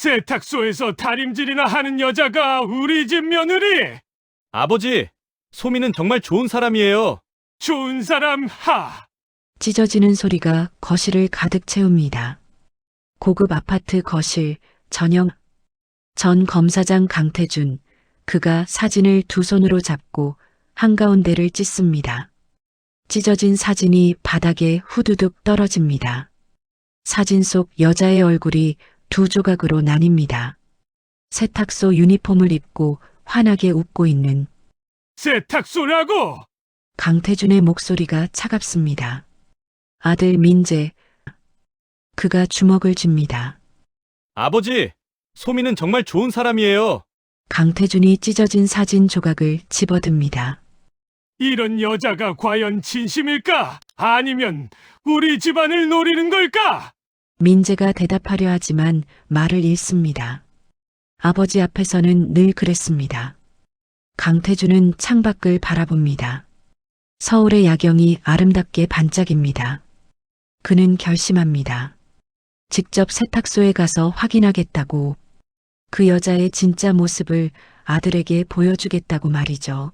세탁소에서 다림질이나 하는 여자가 우리 집 며느리! 아버지, 소미는 정말 좋은 사람이에요. 좋은 사람 하! 찢어지는 소리가 거실을 가득 채웁니다. 고급 아파트 거실, 전영, 전 검사장 강태준, 그가 사진을 두 손으로 잡고 한가운데를 찢습니다. 찢어진 사진이 바닥에 후두둑 떨어집니다. 사진 속 여자의 얼굴이 두 조각으로 나뉩니다. 세탁소 유니폼을 입고 환하게 웃고 있는 세탁소라고! 강태준의 목소리가 차갑습니다. 아들 민재, 그가 주먹을 쥡니다. 아버지, 소미는 정말 좋은 사람이에요. 강태준이 찢어진 사진 조각을 집어듭니다. 이런 여자가 과연 진심일까? 아니면 우리 집안을 노리는 걸까? 민재가 대답하려 하지만 말을 잃습니다. 아버지 앞에서는 늘 그랬습니다. 강태준은 창밖을 바라봅니다. 서울의 야경이 아름답게 반짝입니다. 그는 결심합니다. 직접 세탁소에 가서 확인하겠다고, 그 여자의 진짜 모습을 아들에게 보여주겠다고 말이죠.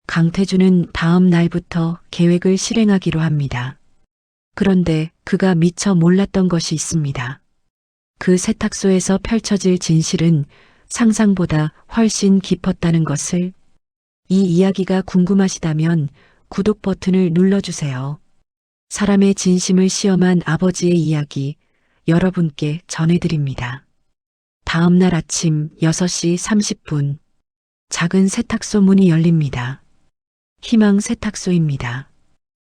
강태준은 다음 날부터 계획을 실행하기로 합니다. 그런데 그가 미처 몰랐던 것이 있습니다. 그 세탁소에서 펼쳐질 진실은 상상보다 훨씬 깊었다는 것을. 이 이야기가 궁금하시다면 구독 버튼을 눌러주세요. 사람의 진심을 시험한 아버지의 이야기, 여러분께 전해드립니다. 다음 날 아침 6시 30분, 작은 세탁소 문이 열립니다. 희망 세탁소입니다.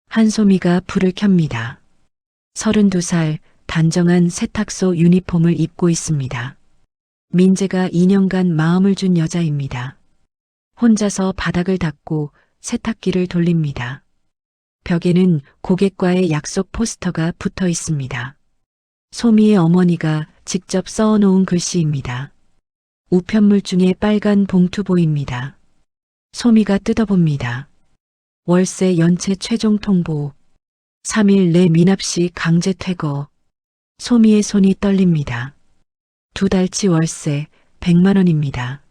한소미가 불을 켭니다. 32살, 단정한 세탁소 유니폼을 입고 있습니다. 민재가 2년간 마음을 준 여자입니다. 혼자서 바닥을 닦고 세탁기를 돌립니다. 벽에는 고객과의 약속 포스터가 붙어 있습니다. 소미의 어머니가 직접 써놓은 글씨입니다. 우편물 중에 빨간 봉투 보입니다. 소미가 뜯어봅니다. 월세 연체 최종 통보. 3일 내 미납시 강제 퇴거. 소미의 손이 떨립니다. 2달치 월세 100만 원입니다.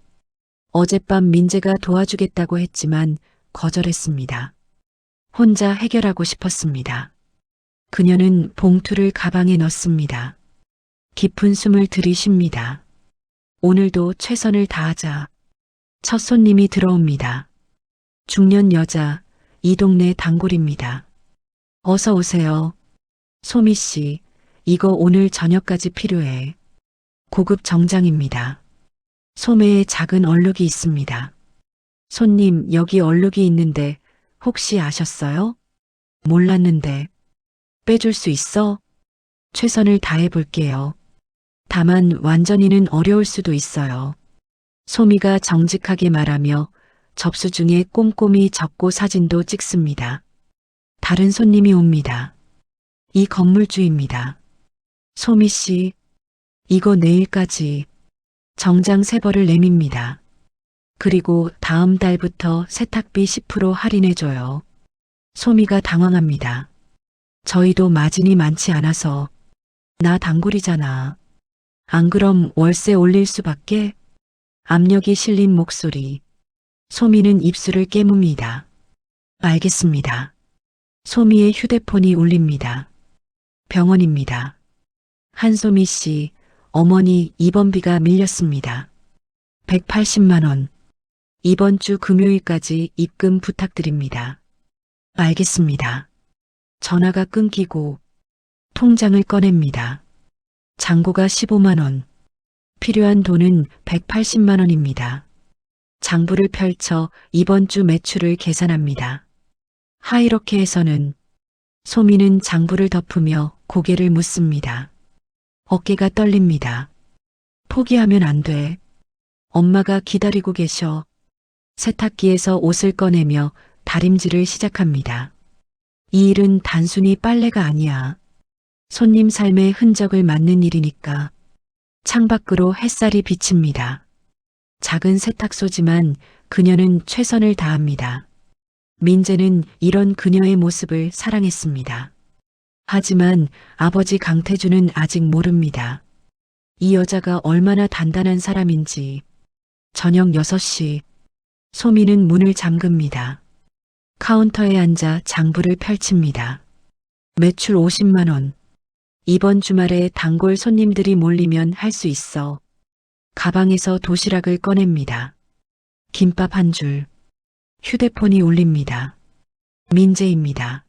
어젯밤 민재가 도와주겠다고 했지만 거절했습니다. 혼자 해결하고 싶었습니다. 그녀는 봉투를 가방에 넣습니다. 깊은 숨을 들이쉽니다. 오늘도 최선을 다하자. 첫 손님이 들어옵니다. 중년 여자, 이 동네 단골입니다. 어서 오세요. 소미 씨, 이거 오늘 저녁까지 필요해. 고급 정장입니다. 소매에 작은 얼룩이 있습니다. 손님, 여기 얼룩이 있는데 혹시 아셨어요? 몰랐는데. 빼줄 수 있어? 최선을 다해 볼게요. 다만 완전히는 어려울 수도 있어요. 소미가 정직하게 말하며 접수 중에 꼼꼼히 적고 사진도 찍습니다. 다른 손님이 옵니다. 이 건물주입니다. 소미 씨, 이거 내일까지. 정장 3벌을 내밉니다. 그리고 다음 달부터 세탁비 10% 할인해줘요. 소미가 당황합니다. 저희도 마진이 많지 않아서. 나 단골이잖아. 안 그럼 월세 올릴 수밖에? 압력이 실린 목소리. 소미는 입술을 깨뭅니다. 알겠습니다. 소미의 휴대폰이 울립니다. 병원입니다. 한소미 씨, 어머니 입원비가 밀렸습니다. 180만 원. 이번 주 금요일까지 입금 부탁드립니다. 알겠습니다. 전화가 끊기고 통장을 꺼냅니다. 잔고가 15만 원. 필요한 돈은 180만 원입니다. 장부를 펼쳐 이번 주 매출을 계산합니다. 하이로케에서는 소미는 장부를 덮으며 고개를 묻습니다. 어깨가 떨립니다. 포기하면 안 돼. 엄마가 기다리고 계셔. 세탁기에서 옷을 꺼내며 다림질을 시작합니다. 이 일은 단순히 빨래가 아니야. 손님 삶의 흔적을 맡는 일이니까. 창밖으로 햇살이 비칩니다. 작은 세탁소지만 그녀는 최선을 다합니다. 민재는 이런 그녀의 모습을 사랑했습니다. 하지만 아버지 강태준은 아직 모릅니다. 이 여자가 얼마나 단단한 사람인지. 저녁 6시. 소미는 문을 잠급니다. 카운터에 앉아 장부를 펼칩니다. 매출 50만 원. 이번 주말에 단골 손님들이 몰리면 할 수 있어. 가방에서 도시락을 꺼냅니다. 김밥 한 줄. 휴대폰이 울립니다. 민재입니다.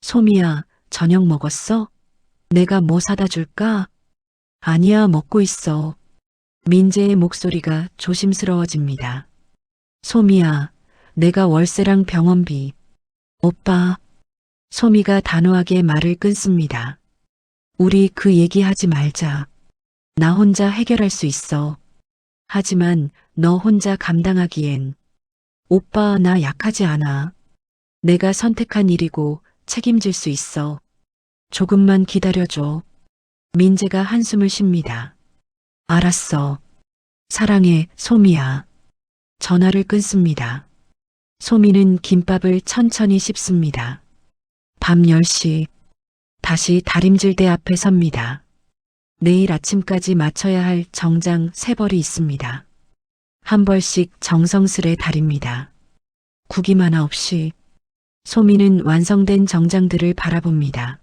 소미야, 저녁 먹었어? 내가 뭐 사다 줄까? 아니야, 먹고 있어. 민재의 목소리가 조심스러워집니다. 소미야, 내가 월세랑 병원비. 오빠. 소미가 단호하게 말을 끊습니다. 우리 그 얘기하지 말자. 나 혼자 해결할 수 있어. 하지만 너 혼자 감당하기엔. 오빠, 나 약하지 않아. 내가 선택한 일이고 책임질 수 있어. 조금만 기다려줘. 민재가 한숨을 쉽니다. 알았어. 사랑해, 소미야. 전화를 끊습니다. 소미는 김밥을 천천히 씹습니다. 밤 10시. 다시 다림질대 앞에 섭니다. 내일 아침까지 맞춰야 할 정장 3벌이 있습니다. 한 벌씩 정성스레 다립니다. 구김 하나 없이. 소미는 완성된 정장들을 바라봅니다.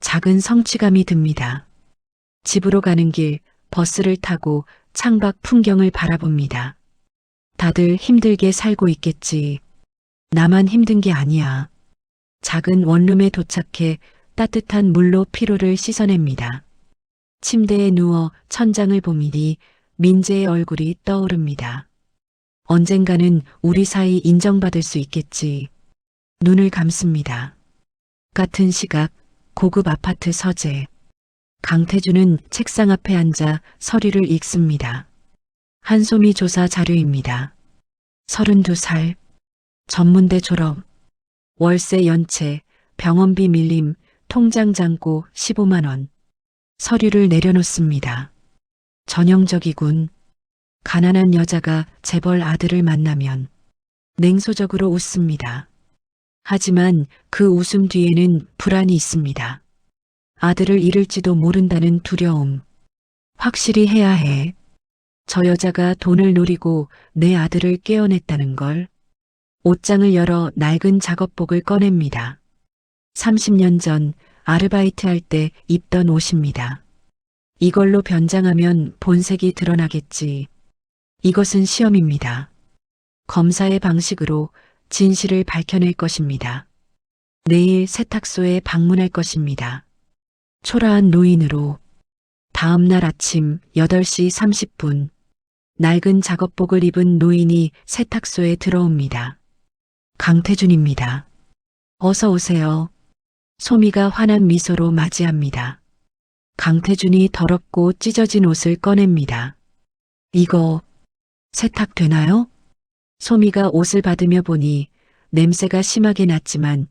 작은 성취감이 듭니다. 집으로 가는 길 버스를 타고 창밖 풍경을 바라봅니다. 다들 힘들게 살고 있겠지. 나만 힘든 게 아니야. 작은 원룸에 도착해 따뜻한 물로 피로를 씻어냅니다. 침대에 누워 천장을 보미니 민재의 얼굴이 떠오릅니다. 언젠가는 우리 사이 인정받을 수 있겠지. 눈을 감습니다. 같은 시각 고급 아파트 서재. 강태주는 책상 앞에 앉아 서류를 읽습니다. 한소미 조사 자료입니다. 32살. 전문대 졸업. 월세 연체, 병원비 밀림, 통장 잔고 15만 원. 서류를 내려놓습니다. 전형적이군. 가난한 여자가 재벌 아들을 만나면 냉소적으로 웃습니다. 하지만 그 웃음 뒤에는 불안이 있습니다. 아들을 잃을지도 모른다는 두려움. 확실히 해야 해. 저 여자가 돈을 노리고 내 아들을 깨어냈다는 걸. 옷장을 열어 낡은 작업복을 꺼냅니다. 30년 전 아르바이트 할 때 입던 옷입니다. 이걸로 변장하면 본색이 드러나겠지. 이것은 시험입니다. 검사의 방식으로 진실을 밝혀낼 것입니다. 내일 세탁소에 방문할 것입니다. 초라한 노인으로. 다음 날 아침 8시 30분. 낡은 작업복을 입은 노인이 세탁소에 들어옵니다. 강태준입니다. 어서 오세요. 소미가 환한 미소로 맞이합니다. 강태준이 더럽고 찢어진 옷을 꺼냅니다. 이거 세탁되나요? 소미가 옷을 받으며 보니 냄새가 심하게 났지만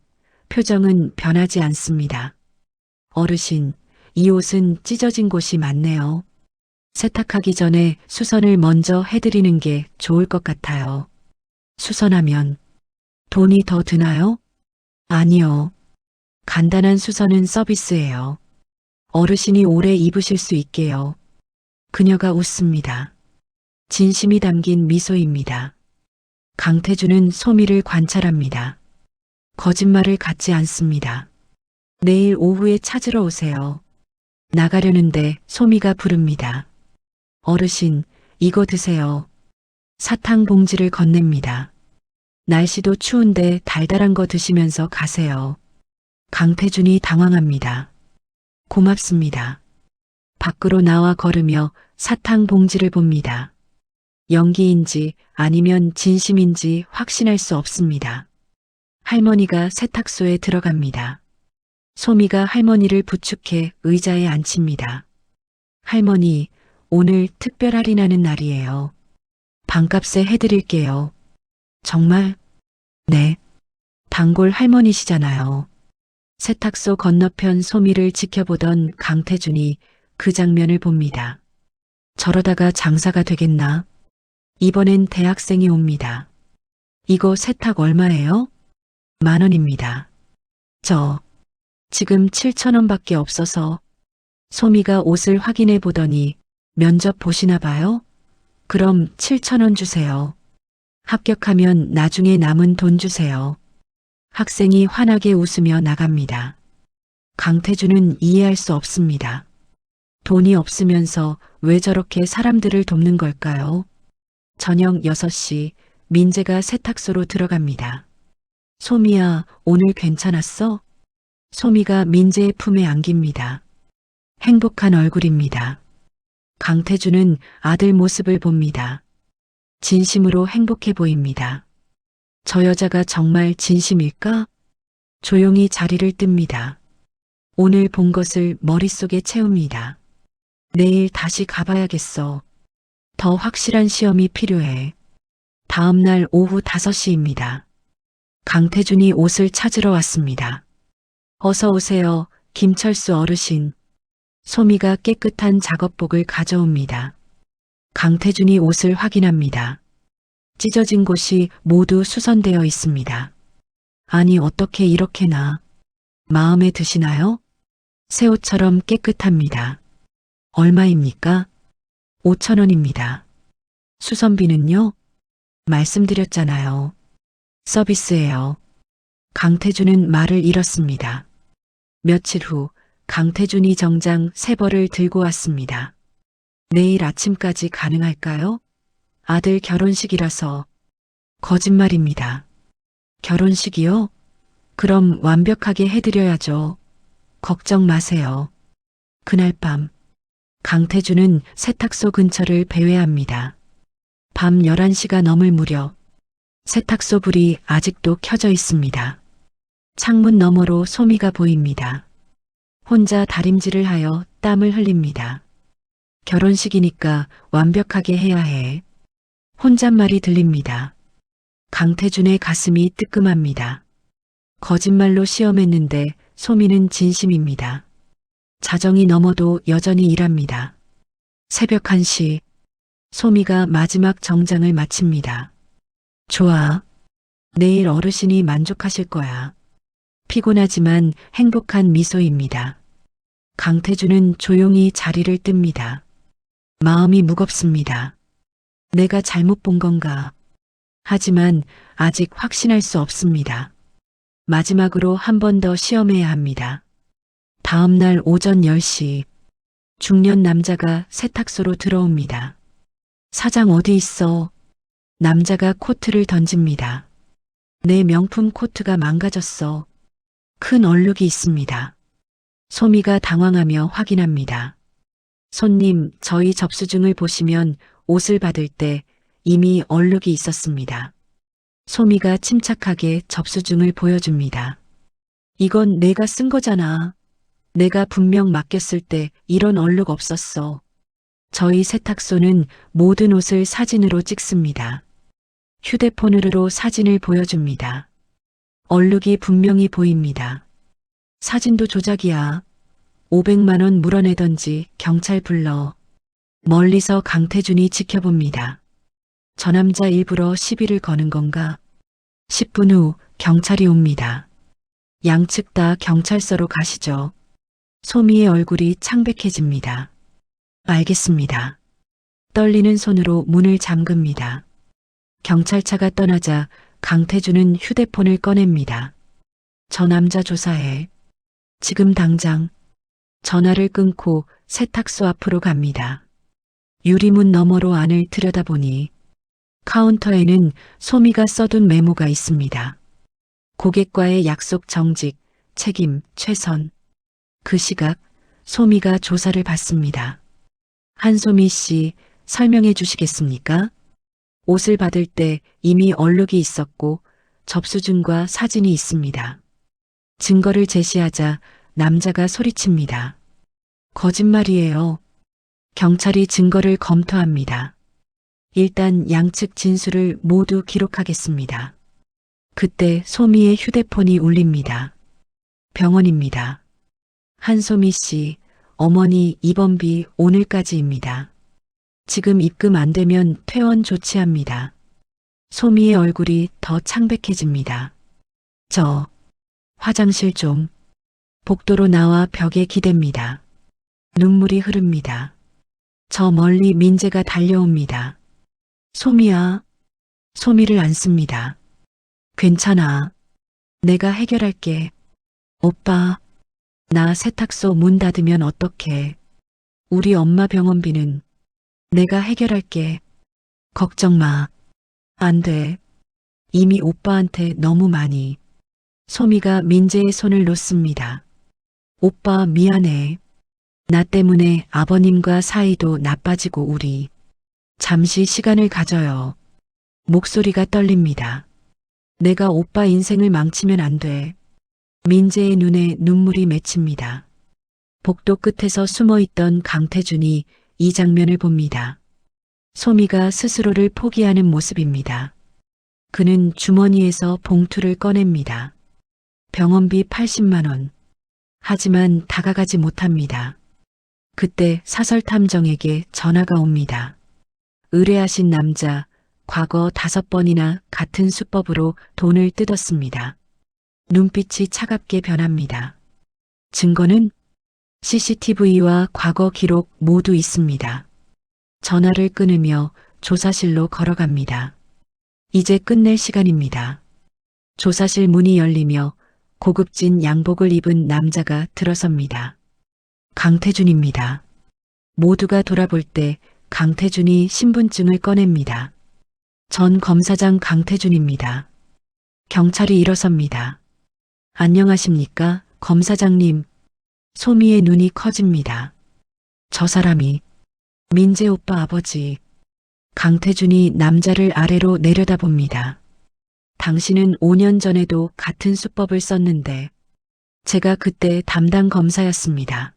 표정은 변하지 않습니다. 어르신, 이 옷은 찢어진 곳이 많네요. 세탁하기 전에 수선을 먼저 해드리는 게 좋을 것 같아요. 수선하면 돈이 더 드나요? 아니요. 간단한 수선은 서비스예요. 어르신이 오래 입으실 수 있게요. 그녀가 웃습니다. 진심이 담긴 미소입니다. 강태준은 소미를 관찰합니다. 거짓말을 갖지 않습니다. 내일 오후에 찾으러 오세요. 나가려는데 소미가 부릅니다. 어르신, 이거 드세요. 사탕 봉지를 건넵니다. 날씨도 추운데 달달한 거 드시면서 가세요. 강태준이 당황합니다. 고맙습니다. 밖으로 나와 걸으며 사탕 봉지를 봅니다. 연기인지 아니면 진심인지 확신할 수 없습니다. 할머니가 세탁소에 들어갑니다. 소미가 할머니를 부축해 의자에 앉힙니다. 할머니, 오늘 특별 할인하는 날이에요. 반값에 해드릴게요. 정말? 네. 단골 할머니시잖아요. 세탁소 건너편 소미를 지켜보던 강태준이 그 장면을 봅니다. 저러다가 장사가 되겠나? 이번엔 대학생이 옵니다. 이거 세탁 얼마예요? 10,000원입니다. 지금 7,000원밖에 없어서. 소미가 옷을 확인해 보더니 면접 보시나 봐요? 그럼 7,000원 주세요. 합격하면 나중에 남은 돈 주세요. 학생이 환하게 웃으며 나갑니다. 강태준은 이해할 수 없습니다. 돈이 없으면서 왜 저렇게 사람들을 돕는 걸까요? 저녁 6시 민재가 세탁소로 들어갑니다. 소미야, 오늘 괜찮았어? 소미가 민재의 품에 안깁니다. 행복한 얼굴입니다. 강태준은 아들 모습을 봅니다. 진심으로 행복해 보입니다. 저 여자가 정말 진심일까? 조용히 자리를 뜹니다. 오늘 본 것을 머릿속에 채웁니다. 내일 다시 가봐야겠어. 더 확실한 시험이 필요해. 다음 날 오후 5시입니다. 강태준이 옷을 찾으러 왔습니다. 어서 오세요, 김철수 어르신. 소미가 깨끗한 작업복을 가져옵니다. 강태준이 옷을 확인합니다. 찢어진 곳이 모두 수선되어 있습니다. 아니, 어떻게 이렇게나. 마음에 드시나요? 새 옷처럼 깨끗합니다. 얼마입니까? 5,000원입니다. 수선비는요? 말씀드렸잖아요. 서비스예요. 강태준은 말을 잃었습니다. 며칠 후 강태준이 정장 3벌을 들고 왔습니다. 내일 아침까지 가능할까요? 아들 결혼식이라서. 거짓말입니다. 결혼식이요? 그럼 완벽하게 해드려야죠. 걱정 마세요. 그날 밤 강태준은 세탁소 근처를 배회합니다. 밤 11시가 넘을 무렵 세탁소 불이 아직도 켜져 있습니다. 창문 너머로 소미가 보입니다. 혼자 다림질을 하여 땀을 흘립니다. 결혼식이니까 완벽하게 해야 해. 혼잣말이 들립니다. 강태준의 가슴이 뜨끔합니다. 거짓말로 시험했는데 소미는 진심입니다. 자정이 넘어도 여전히 일합니다. 새벽 1시 소미가 마지막 정장을 마칩니다. 좋아. 내일 어르신이 만족하실 거야. 피곤하지만 행복한 미소입니다. 강태준은 조용히 자리를 뜹니다. 마음이 무겁습니다. 내가 잘못 본 건가? 하지만 아직 확신할 수 없습니다. 마지막으로 한 번 더 시험해야 합니다. 다음 날 오전 10시 중년 남자가 세탁소로 들어옵니다. 사장 어디 있어? 남자가 코트를 던집니다. 내 명품 코트가 망가졌어. 큰 얼룩이 있습니다. 소미가 당황하며 확인합니다. 손님, 저희 접수증을 보시면 옷을 받을 때 이미 얼룩이 있었습니다. 소미가 침착하게 접수증을 보여줍니다. 이건 내가 쓴 거잖아. 내가 분명 맡겼을 때 이런 얼룩 없었어. 저희 세탁소는 모든 옷을 사진으로 찍습니다. 휴대폰으로 사진을 보여줍니다. 얼룩이 분명히 보입니다. 사진도 조작이야. 500만 원 물어내던지 경찰 불러. 멀리서 강태준이 지켜봅니다. 저 남자 일부러 시비를 거는 건가? 10분 후 경찰이 옵니다. 양측 다 경찰서로 가시죠. 소미의 얼굴이 창백해집니다. 알겠습니다. 떨리는 손으로 문을 잠급니다. 경찰차가 떠나자 강태준은 휴대폰을 꺼냅니다. 저 남자 조사해. 지금 당장. 전화를 끊고 세탁소 앞으로 갑니다. 유리문 너머로 안을 들여다보니 카운터에는 소미가 써둔 메모가 있습니다. 고객과의 약속 정직, 책임, 최선. 그 시각 소미가 조사를 받습니다. 한소미 씨, 설명해 주시겠습니까? 옷을 받을 때 이미 얼룩이 있었고 접수증과 사진이 있습니다. 증거를 제시하자 남자가 소리칩니다. 거짓말이에요. 경찰이 증거를 검토합니다. 일단 양측 진술을 모두 기록하겠습니다. 그때 소미의 휴대폰이 울립니다. 병원입니다. 한소미 씨, 어머니 입원비 오늘까지입니다. 지금 입금 안 되면 퇴원 조치합니다. 소미의 얼굴이 더 창백해집니다. 저 화장실 좀. 복도로 나와 벽에 기댑니다. 눈물이 흐릅니다. 저 멀리 민재가 달려옵니다. 소미야. 소미를 안습니다. 괜찮아. 내가 해결할게. 오빠, 나 세탁소 문 닫으면 어떡해. 우리 엄마 병원비는 내가 해결할게. 걱정 마. 안 돼. 이미 오빠한테 너무 많이. 소미가 민재의 손을 놓습니다. 오빠 미안해. 나 때문에 아버님과 사이도 나빠지고 우리 잠시 시간을 가져요. 목소리가 떨립니다. 내가 오빠 인생을 망치면 안 돼. 민재의 눈에 눈물이 맺힙니다. 복도 끝에서 숨어있던 강태준이 이 장면을 봅니다. 소미가 스스로를 포기하는 모습입니다. 그는 주머니에서 봉투를 꺼냅니다. 병원비 80만 원. 하지만 다가가지 못합니다. 그때 사설탐정에게 전화가 옵니다. 의뢰하신 남자, 과거 5번이나 같은 수법으로 돈을 뜯었습니다. 눈빛이 차갑게 변합니다. 증거는 CCTV와 과거 기록 모두 있습니다. 전화를 끊으며 조사실로 걸어갑니다. 이제 끝낼 시간입니다. 조사실 문이 열리며 고급진 양복을 입은 남자가 들어섭니다. 강태준입니다. 모두가 돌아볼 때 강태준이 신분증을 꺼냅니다. 전 검사장 강태준입니다. 경찰이 일어섭니다. 안녕하십니까, 검사장님. 소미의 눈이 커집니다. 저 사람이 민재 오빠 아버지. 강태준이 남자를 아래로 내려다봅니다. 당신은 5년 전에도 같은 수법을 썼는데 제가 그때 담당 검사였습니다.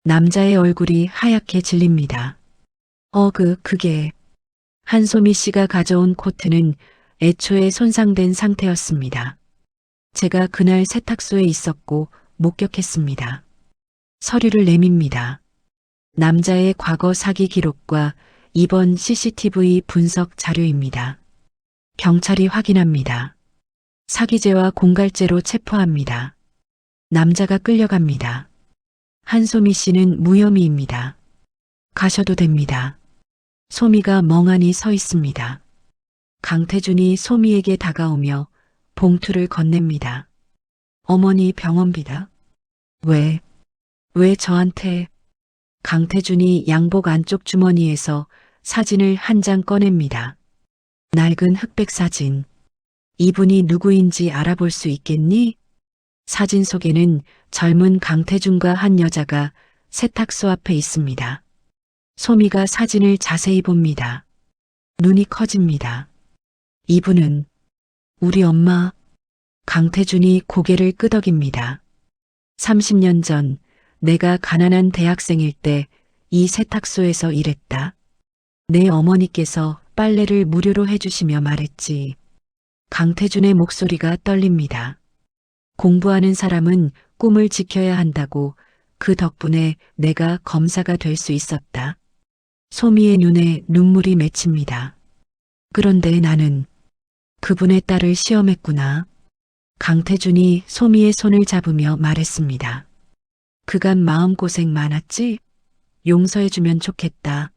남자의 얼굴이 하얗게 질립니다. 그게 한소미 씨가 가져온 코트는 애초에 손상된 상태였습니다. 제가 그날 세탁소에 있었고 목격했습니다. 서류를 내밉니다. 남자의 과거 사기 기록과 이번 CCTV 분석 자료입니다. 경찰이 확인합니다. 사기죄와 공갈죄로 체포합니다. 남자가 끌려갑니다. 한소미 씨는 무혐의입니다. 가셔도 됩니다. 소미가 멍하니 서 있습니다. 강태준이 소미에게 다가오며 봉투를 건넵니다. 어머니 병원비다. 왜 저한테? 강태준이 양복 안쪽 주머니에서 사진을 한 장 꺼냅니다. 낡은 흑백 사진. 이분이 누구인지 알아볼 수 있겠니? 사진 속에는 젊은 강태준과 한 여자가 세탁소 앞에 있습니다. 소미가 사진을 자세히 봅니다. 눈이 커집니다. 이분은 우리 엄마. 강태준이 고개를 끄덕입니다. 30년 전 내가 가난한 대학생일 때 이 세탁소에서 일했다. 내 어머니께서 빨래를 무료로 해주시며 말했지. 강태준의 목소리가 떨립니다. 공부하는 사람은 꿈을 지켜야 한다고 그 덕분에 내가 검사가 될 수 있었다. 소미의 눈에 눈물이 맺힙니다. 그런데 나는 그분의 딸을 시험했구나. 강태준이 소미의 손을 잡으며 말했습니다. 그간 마음고생 많았지? 용서해주면 좋겠다.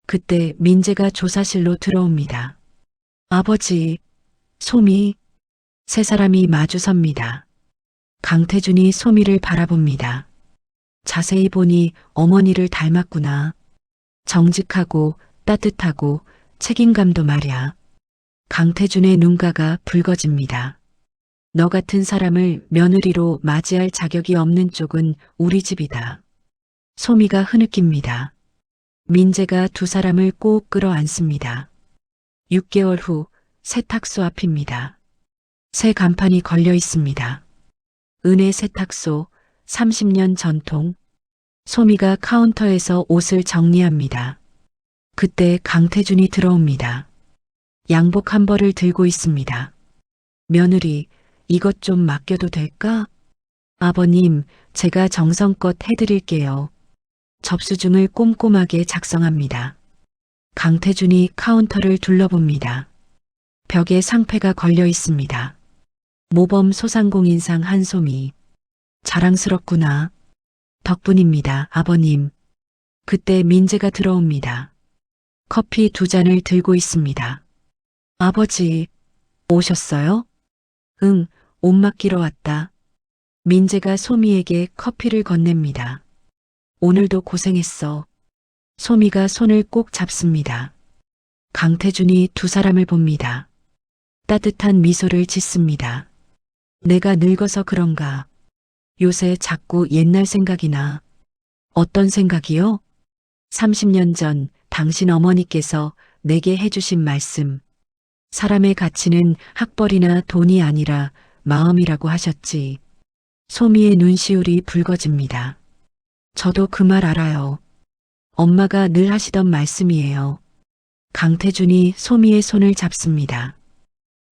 그때 민재가 조사실로 들어옵니다. 아버지, 소미. 세 사람이 마주섭니다. 강태준이 소미를 바라봅니다. 자세히 보니 어머니를 닮았구나. 정직하고 따뜻하고 책임감도 말야. 강태준의 눈가가 붉어집니다. 너 같은 사람을 며느리로 맞이할 자격이 없는 쪽은 우리 집이다. 소미가 흐느낍니다. 민재가 두 사람을 꼭 끌어안습니다. 6개월 후 세탁소 앞입니다. 새 간판이 걸려 있습니다. 은혜 세탁소 30년 전통. 소미가 카운터에서 옷을 정리합니다. 그때 강태준이 들어옵니다. 양복 한 벌을 들고 있습니다. 며느리, 이것 좀 맡겨도 될까? 아버님, 제가 정성껏 해드릴게요. 접수증을 꼼꼼하게 작성합니다. 강태준이 카운터를 둘러봅니다. 벽에 상패가 걸려 있습니다. 모범 소상공인상 한소미. 자랑스럽구나. 덕분입니다, 아버님. 그때 민재가 들어옵니다. 커피 2잔을 들고 있습니다. 아버지, 오셨어요? 응, 옷 맡기러 왔다. 민재가 소미에게 커피를 건넵니다. 오늘도 고생했어. 소미가 손을 꼭 잡습니다. 강태준이 2사람을 봅니다. 따뜻한 미소를 짓습니다. 내가 늙어서 그런가. 요새 자꾸 옛날 생각이 나. 어떤 생각이요? 30년 전 당신 어머니께서 내게 해주신 말씀. 사람의 가치는 학벌이나 돈이 아니라 마음이라고 하셨지. 소미의 눈시울이 붉어집니다. 저도 그 말 알아요. 엄마가 늘 하시던 말씀이에요. 강태준이 소미의 손을 잡습니다.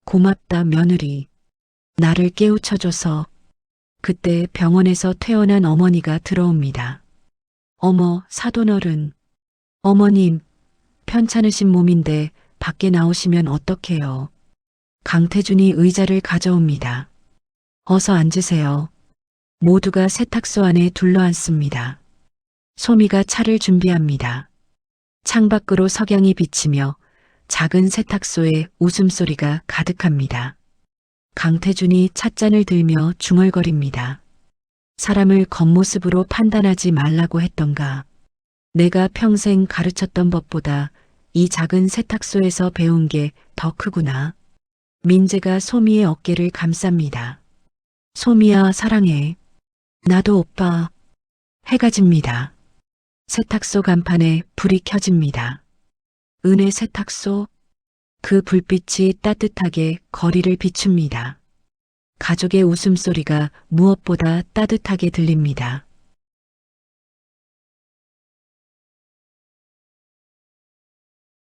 고맙다, 며느리. 나를 깨우쳐줘서. 그때 병원에서 퇴원한 어머니가 들어옵니다. 어머, 사돈어른. 어머님, 편찮으신 몸인데 밖에 나오시면 어떡해요. 강태준이 의자를 가져옵니다. 어서 앉으세요. 모두가 세탁소 안에 둘러앉습니다. 소미가 차를 준비합니다. 창밖으로 석양이 비치며 작은 세탁소에 웃음소리가 가득합니다. 강태준이 찻잔을 들며 중얼거립니다. 사람을 겉모습으로 판단하지 말라고 했던가. 내가 평생 가르쳤던 법보다 이 작은 세탁소에서 배운 게 더 크구나. 민재가 소미의 어깨를 감쌉니다. 소미야, 사랑해. 나도 오빠. 해가 집니다. 세탁소 간판에 불이 켜집니다. 은혜 세탁소. 그 불빛이 따뜻하게 거리를 비춥니다. 가족의 웃음소리가 무엇보다 따뜻하게 들립니다.